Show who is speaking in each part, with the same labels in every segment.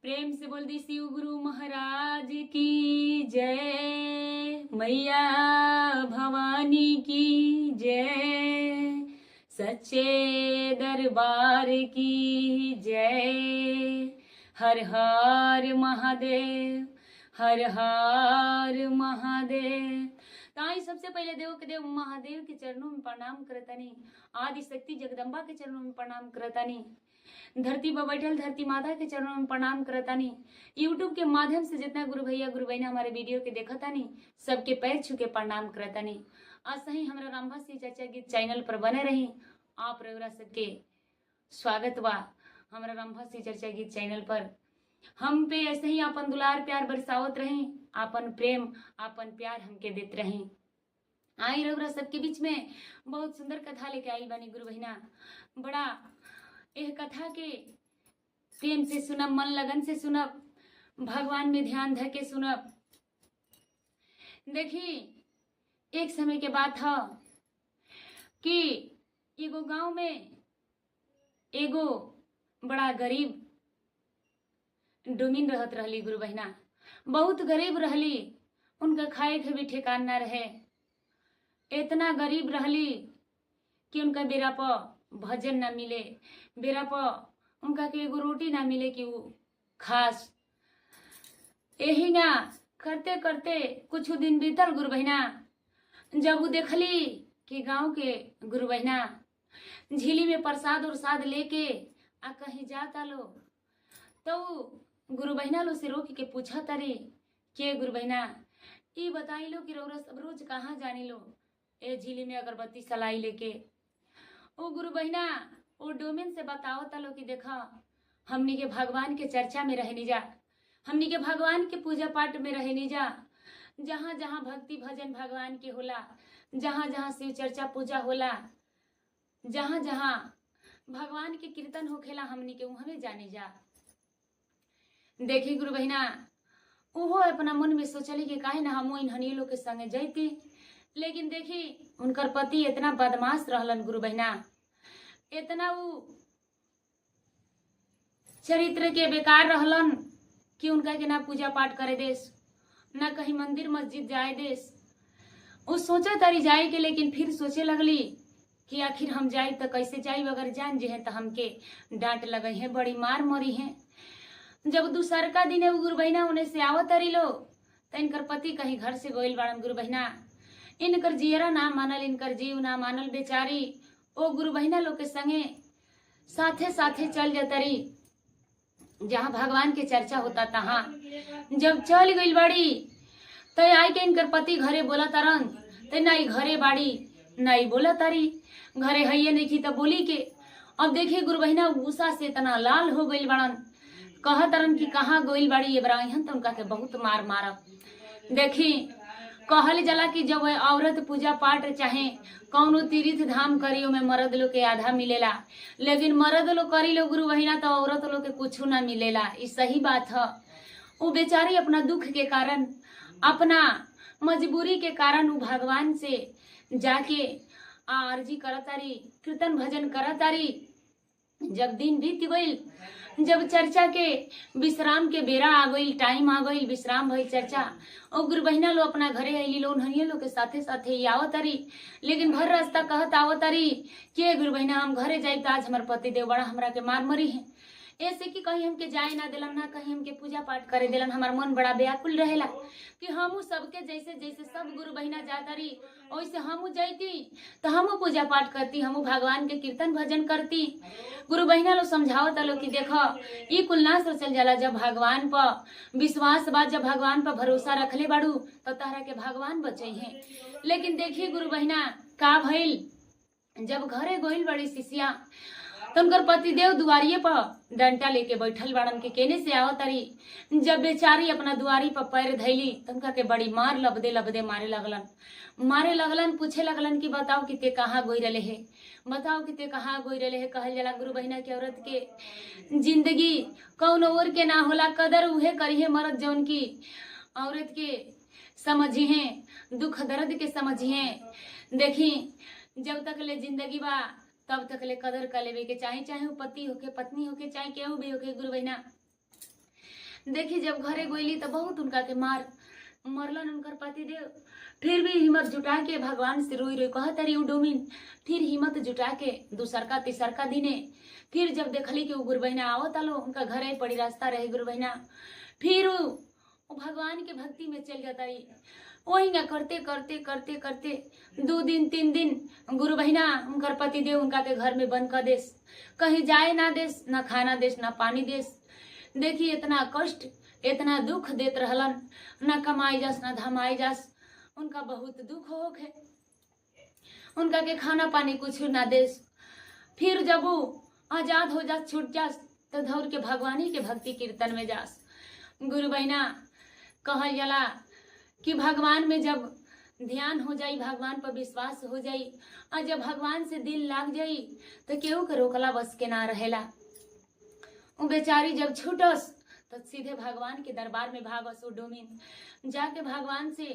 Speaker 1: प्रेम से बोल दी शिव गुरु महाराज की जय, मैया भवानी की जय, सच्चे दरबार की जय। हर हर महादेव, हर हर महादेव। ताई सबसे पहले देव के देव महादेव के चरणों में प्रणाम करतानी, आदि शक्ति जगदम्बा के चरणों में प्रणाम करतानी, धरती पर बैठल धरती माता के चरणों में प्रणाम करतानी। यूट्यूब के माध्यम से जितना गुरु भैया गुरु बहना हमारे वीडियो के देखतानी सबके पैर छू के प्रणाम करतानी। आज सही हमारा रामभा सिंह चाचा गीत चैनल पर बने रही। आप रउरा सबके स्वागत बा हमारा रामभा सिंह चर्चा गीत चैनल पर। हम पे ऐसे ही आपन दुलार प्यार बरसावत रही, आपन प्रेम आपन प्यार हमके देते रही। आई रउरा सबके बीच में बहुत सुंदर कथा लेके आई बानी गुरु बहना। बड़ा यह कथा के प्रेम से सुनब, मन लगन से सुनब, भगवान में ध्यान धर के सुनब। देखी एक समय के बात है कि एगो गांव में एगो बड़ा गरीब डोमिन रहत रहली गुरु बहना। बहुत गरीब रहली, उनका खाए के भी ठिकान ना रहे। इतना गरीब रहली कि उनका बेरा पर भजन ना मिले, बेरा पर उनका के एगो रोटी ना मिले कि वो खास। यही ना करते करते कुछ दिन बीतल गुरु बहना। जब वो देखली कि गांव के गुरु बहना झीली में प्रसाद उरसाद लेके आ कहीं जाता लो, तो गुरु बहना लो से रोक के पूछा तारी के गुरु बहना ये बताई लो कि रौरा सब रोज कहाँ जानी लो ए झीली में अगरबत्ती सलाई लेके। ओ गुरु बहना ओ डोमिन से बताओ तलो कि देखा हमनी के भगवान के चर्चा में रहनी जा, हमनी के भगवान के पूजा पाठ में रहनी जा। जहाँ जहाँ भक्ति भजन भगवान के होला, जहाँ जहाँ शिव चर्चा पूजा होला, जहाँ जहाँ भगवान के कीर्तन होखेला हमनी के वहाँ में जाने जा। देखी गुरु बहना ओहो अपना मन में सोचली कि काहे ना हम इन्हनी लोग के संगे जैती। लेकिन देखी उनकर पति इतना बदमाश रहलन गुरु बहना, इतना वो चरित्र के बेकार रहलन कि उनका के ना पूजा पाठ करे देस, ना कहीं मंदिर मस्जिद जाए देस। वो सोचा तारी जाए के, लेकिन फिर सोचे लगली कि आखिर हम जाए तो कैसे जाए, अगर जान जे हैं तो हमके डांट लगे हैं, बड़ी मार मरी है। जब दूसर का दिन है गुरु बहना उन्हें से आवत तारी लो तो इनकर पति कहीं घर से गोइल बाड़न गुरु बहना। इनकर जियरा ना मानल, इनकर जीव ना मानल बेचारी ओ गुरु बहना लोग के संगे साथे साथे चल जातरी जहाँ भगवान के चर्चा होता तहाँ। जब चल गई बाड़ी तो आई के इनकर पति घरे बोला तरन तो नहीं घरे बाड़ी नहीं बोला तारी, घरे है नहीं की तो बोली के। अब देखिए गुरु बहना गुस्सा से इतना लाल हो गई बड़न, कह तरन कि कहाँ गोइल बाड़ी ये बराहन तो उनका के बहुत मार मारब। देखी कहल जला कि जब औरत पूजा पाठ चाहे कौनो तीर्थ धाम करी में मर्द लोग के आधा मिलेला, लेकिन मर्द लोग करी लो गुरु बहिना तो औरत लोग के कुछ ना मिलेला। ये सही बात है। वो बेचारी अपना दुख के कारण, अपना मजबूरी के कारण वो भगवान से जाके अर्जी करतारी, कीर्तन भजन करतारी। जब दिन बीत गई, जब चर्चा के विश्राम के बेरा आ गई, टाइम आ गई, विश्राम भई चर्चा, और गुरु बहना लो अपना घरे अली लो उन्हनिया लोग के साथे साथे आवतारी। लेकिन भर रास्ता कहत आवतारी के गुरु बहना हम घरे जाए तो आज हमारे पति देव बड़ा हमरा के मार मरी है। ऐसे कि कहीं हमके जाए ना दिलन, ना कहीं हमके पूजा पाठ करे दिलन। हमार मन बड़ा व्याकुल रहेला कि हमू सबके जैसे जैसे सब गुरु बहना जातारी वैसे हमू जाती तो हमू पूजा पाठ करती, हमू भगवान के कीर्तन भजन करती। गुरु बहना लोग समझावत लो कि देखो ये कुल ना सोचल जाला, जब भगवान पर विश्वास बा, जब भगवान पर भरोसा रखले बाड़ू तो तारा के भगवान बचे हैं। लेकिन देखिए गुरु बहना का भइल, जब घरे गोइल बड़ी शिष्या तो उनकर पति देव दुआरिये पर डंटा लेके बैठल बाड़न के केने से आवतारी। जब बेचारी अपना दुआरी पर पैर धैली तो उनका के बड़ी मार लबदे लबदे मारे लगलन। पूछे लगलन कि बताओ कि ते कहाँ गोई रहे है, बताओ कि ते कहाँ गोई रहे है। कहल जाला गुरु बहना की औरत के जिंदगी कौन और के ना होला, कदर उहे करी है मरद जौन की औरत के समझी है, दुख दर्द के समझी है। देखी जब तक ले जिंदगी बा तब तक ले कदर कर लेवे के चाहे, चाहे वो पति होके पत्नी होके चाहे केहू भी होके गुरु बहना। देखी जब घरे गोइली तो बहुत उनका के मरलन उनकर पति देव। फिर भी हिम्मत जुटा के भगवान से रोई रोई कहत रही उ डोमिन। फिर हिम्मत जुटा के दूसरका तीसरका दिने फिर जब देखली कि उ गुरुबहिना आवत आलो उनका घरे पड़ी रास्ता रहे गुरुबहिना, फिर उ भगवान के भक्ति में चल जाता रही। वही ना करते करते करते करते 2 दिन 3 दिन गुरुबहिना उनकर पति देव उनका के घर में बंद कर देस, कहीं जाए ना देस, ना खाना देस, ना पानी देस। देखी इतना कष्ट इतना दुख देत रहलन, ना कमाई जास ना धमाई जास। उनका बहुत दुख होखे, उनका के खाना पानी कुछ ना देस। फिर जब वो आजाद हो जास छूट जास तो धौर के भगवानी के भक्ति कीर्तन में जास। गुरुबहिना कहल जाला कि भगवान में जब ध्यान हो जाई, भगवान पर विश्वास हो जाई और जब भगवान से दिल लाग जाई तो केहू के रोकला बस के ना रहेला। वो बेचारी जब छूटस तो सीधे भगवान के दरबार में भागस। वो डोमिन जाके भगवान से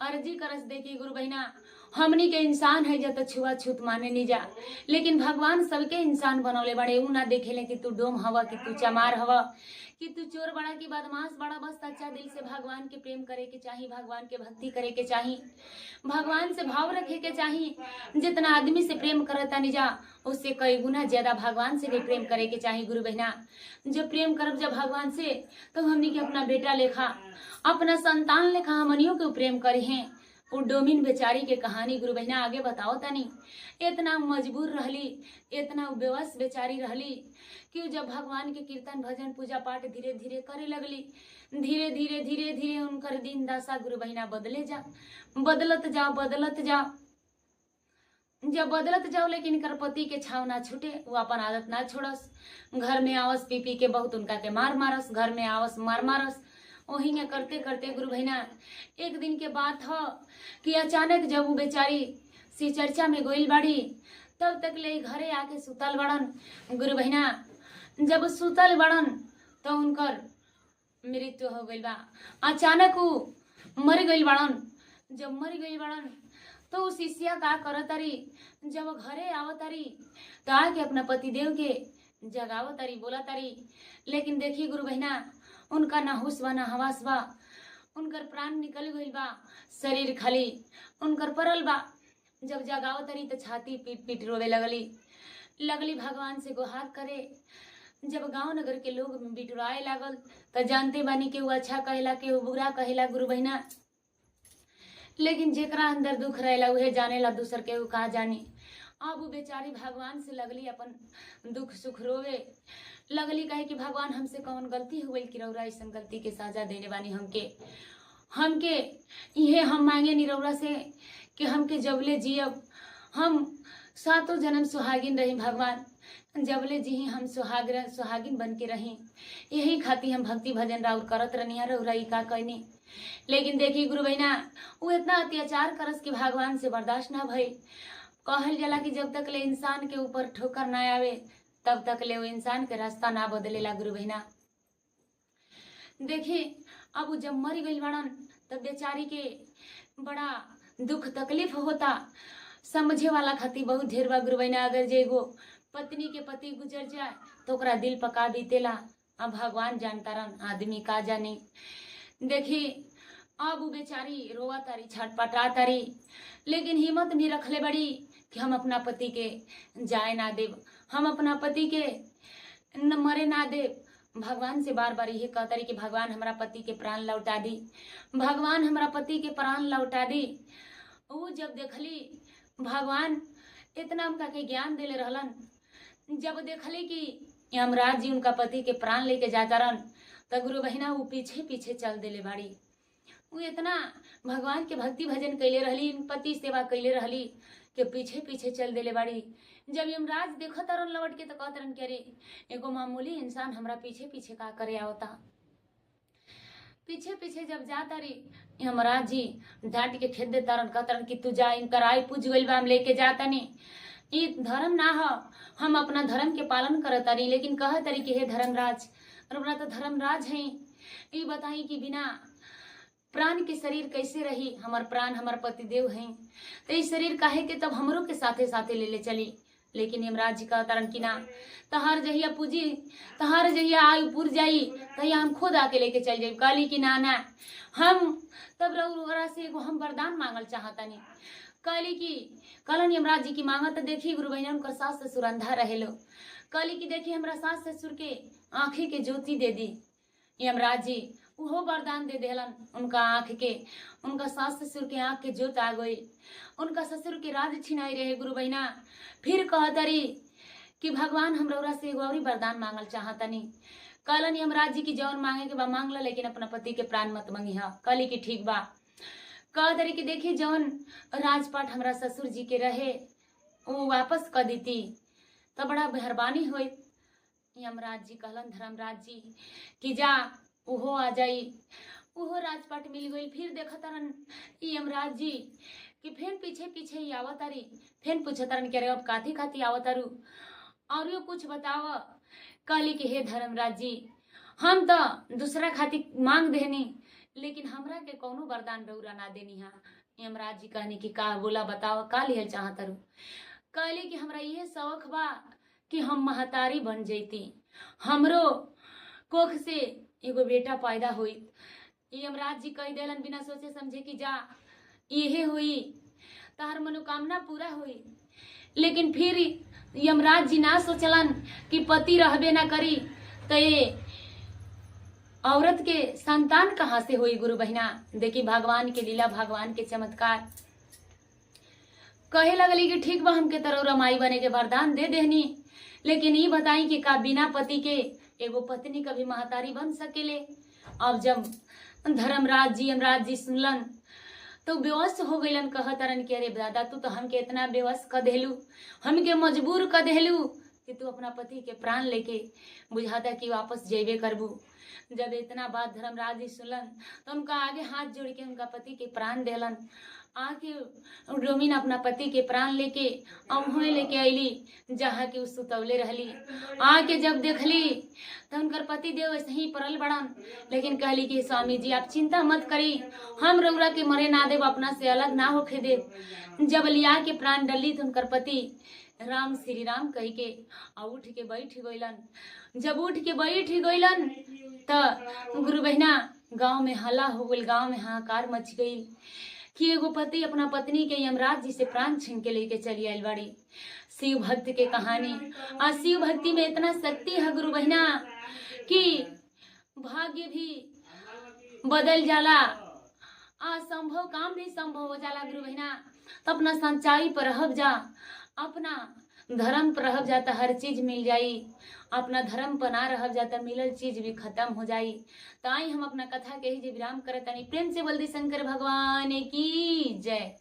Speaker 1: अर्जी करस, देखी गुरुबहिना हमनी के इंसान है जब तो छुआछूत माने नहीं जा, लेकिन भगवान सबके इंसान बनौले बड़े। ऊ ना देखेले कि तू डोम हवा, कि तू चमार हवा, कि तू चोर बड़ा, कि बदमाश बड़ा। बस सच्चा दिल से भगवान के प्रेम करे के चाहिए, भगवान के भक्ति करे के चाहिए, भगवान से भाव रखे के चाहिए। जितना आदमी से प्रेम करता नहीं जा उससे कई गुना ज्यादा भगवान से भी प्रेम करे के चाहिए। गुरु बहना जब प्रेम करब जब भगवान से तो हमनी के अपना बेटा लेखा अपना संतान लेखा हमनियों के प्रेम करे हैं। वो डोमिन बेचारी के कहानी गुरु बहना आगे बताओ तनी। इतना मजबूर रहली, इतना बेवस बेचारी रहली कि जब भगवान के कीर्तन भजन पूजा पाठ धीरे धीरे करे लगली, धीरे धीरे धीरे धीरे उनकर दिन दशा गुरु बहना बदले जा, बदलत जाओ बदलत जाओ। जब बदलत जाओ लेकिन इनकर पति के छाव ना छूटे, वो अपन आदत ना छोड़स। घर में आवस पी पी के बहुत उनका के मार मारस, घर में आवस मार मारस। वही में करते करते गुरु बहना एक दिन के बात हो कि अचानक जब वो बेचारी सी चर्चा में गोइल बाड़ी तब तक ले घरे आके सुतल बड़न। गुरु बहना जब सुतल बड़न तो उनकर मृत्यु हो गइल बा। अचानक वो मर गइल बड़न। जब मर गइल बड़न तो उस शिष्या का करतारी, जब घरे आवतारी तो आके अपना पति देव के जगावतारी बोलतारी। लेकिन देखिए गुरु बहना उनका ना होश बा ना हवास बा, उनकर प्राण निकल गइल बा, शरीर खाली उनकर परल बा। जब जगावतारी तो छाती पीट पीट रोवे लगली भगवान से गुहार करे। जब गांव नगर के लोग बिटुराए लागल तो जानते बानी के वो अच्छा कहेला के वो बुरा कहेला गुरु बहना, लेकिन जेकरा अंदर दुख रहेला उहे जानेला, दूसर के वो कहा जानी। अब वो बेचारी भगवान से लगली अपन दुख सुख रोवे लगली, कहे कि भगवान हमसे कौन गलती हो गई कि रौरा ऐसा गलती के साजा देने बानी हमके ये हम मांगे निरौरा से कि हमके जबले जियब हम 7 जन्म सुहागिन रही। भगवान जबले जी हम सुहागिन बन के रही, यही खाती हम भक्ति भजन राउर करत रहनी रौरा का कहनी। लेकिन देखी गुरु बहना वो इतना अत्याचार करस कि भगवान से बर्दाश्त ना भई। कहल जाला कि जब तक ले इंसान के ऊपर ठोकर ना आवे तब तक ले वो इंसान के रास्ता ना बदलेला। गुरु बहना देखी अब जब मर गई बड़न तब बेचारी के बड़ा दुख तकलीफ होता। समझे वाला खाती बहुत ढेर बा गुरु बहना। अगर जे एगो पत्नी के पति गुजर जाए तो ओकरा दिल पका बीतेला। अब भगवान जानता रन आदमी का जाने। देखी अब वो बेचारी रोवा तारी छटपटा तारी, लेकिन हिम्मत भी रखले बड़ी कि हम अपना पति के जाए ना देव, हम अपना पति के न मरे ना देव। भगवान से बार बार यही कहता रही कि भगवान हमारा पति के प्राण लौटा दी, भगवान हमारा पति के प्राण लौटा दी। वो जब देखली भगवान इतना उनका के ज्ञान देले रहलन, जब देखली कि यमराज जी उनका पति के प्राण लेके जाता रहन तो गुरु बहिना वो पीछे पीछे चल देले बाड़ी। वो इतना भगवान के भक्ति भजन कैले रहली, पति सेवा कैले रहली के पीछे पीछे चल देले बाड़ी। जब यमराज देखो तरन लौट के तो कहतरन कि अरे एगो मामूली इंसान हमरा पीछे पीछे का करे आवता। पीछे पीछे जब जाता रही यमराज जी डांट के खेद देता रन, कहतरन कि तू जा, इनकर आई पूज गइल बा, हम लेके जाता नहीं। ये धर्म ना हो, हम अपना धर्म के पालन करता रही। लेकिन कह तरी कि हे धर्मराज, और तो धर्मराज है, ये बताई कि बिना प्राण के शरीर कैसे रही। हमार प्राण हमार पति देव हैं तो ये शरीर काहे के तब हमरों के साथे साथे ले ले चली। लेकिन यमराज जी का अवतरण की ना तहार जहिया पूजी तहार जहिया आयु पुर जाई तहिया हम खुद आके लेके चल जाई। कहली कि ना ना हम तब रउरा से एगो हम वरदान मांगल चाहतनी। कहली कि कहलन यमराज जी की मांगा तो देखी गुरु बहन उनकर सास ससुर अंधा रहेलो। कहली कि देखी हमरा सास ससुर के आंखी के ज्योति दे दी। यमराज जी वो वरदान दे देलन उनका आंख के, उनका सास ससुर के आंख के ज्योत आ गई। उनका ससुर के राज छिनाई रहे गुरु बहना। फिर कहतरी कि भगवान हम रउरा से एगो और वरदान मांगल चाहतनी। कहलन यमराज जी की जौन मांगे के बा मांग ला, लेकिन अपना पति के प्राण मत मंगिहा। कहली कि ठीक बा। कहतरी कि देखी जौन राजपाट हमरा ससुर जी के रहे वो वापस कर देती तो बड़ा मेहरबानी होई। यमराज जी कहलन धर्मराज जी कि जा उहो आ जाई। उहो राजपाट मिल गई। फिर देखा तरन यमराज जी कि फिर पीछे पीछे ही आवतारी। फिर पूछतरन के रे अब काथी खाती आवतारू और यो कुछ बताव। कहली कि हे धर्मराज जी हम तो दूसरा खाती मांग देनी, लेकिन हमरा के कौनो वरदान रउरा ना देनी हा। यमराज जी कहनी कि का बोला बताओ का लिहल चाहतरू। कहली कि हमरा ये शौक बा कि हम महतारी बन जैती, हमरो कोख से एगो बेटा पैदा हुई। यमराज जी कह देलन बिना सोचे समझे कि जा यहे हुई तार मनोकामना पूरा हुई। लेकिन फिर यमराज जी ना सोचलन कि पति रहबे ना करी तो ये औरत के संतान कहाँ से हुई। गुरु बहिना देखी भगवान के लीला, भगवान के चमत्कार। कहे लगली कि ठीक बा हमके तरौरा माई बने के वरदान दे देहनी, लेकिन ये बताई कि का बिना पति के एगो पत्नी कभी महतारी बन सकेले। अब जब धर्मराज जी यमराज जी सुनलन तो बेवश हो गईलन। कहतरन कि अरे दादा तू तो हमके इतना बेवश कर देलू, हमके मजबूर कर देलू कि तू अपना पति के प्राण लेके बुझाता कि वापस जेबे करबू। जब इतना बात धर्मराज जी सुनलन तो उनका आगे हाथ जोड़ के उनका पति के प्राण देलन। आके डोमिन अपना पति के प्राण लेके अम्हों लेके अली जहाँ की सुतवले रहली। आके जब देखली तो उनकर पति देव ऐसे ही पड़ल बड़न, लेकिन कहली कि स्वामी जी आप चिंता मत करी, हम रउरा के मरे ना देव, अपना से अलग ना होके देव। जब लिया के प्राण डली तो उनकर पति राम श्री राम कही के उठ के बैठ गईलन। जब उठ के बैठ गईलन तो गुरु बहना गांव में हल्ला हो गई, गांव में हाहाकार मच गई कि एगो पति अपना पत्नी के यमराज जी से प्राण छीन के लेके चली आयल बाड़ी। शिव भक्त के कहानी। और शिव भक्ति में इतना शक्ति है गुरु बहना कि भाग्य भी बदल जाला, असंभव काम भी संभव हो जाला गुरु बहना। तो अपना सच्चाई पर रहब जा, अपना धर्म पर रहब जाता हर चीज मिल जाई, अपना धर्म पर ना रहब जाता मिलल चीज भी खत्म हो जाई। ताई हम अपना कथा के ही विराम करतानी। प्रेम से बोल दी शंकर भगवान की जय।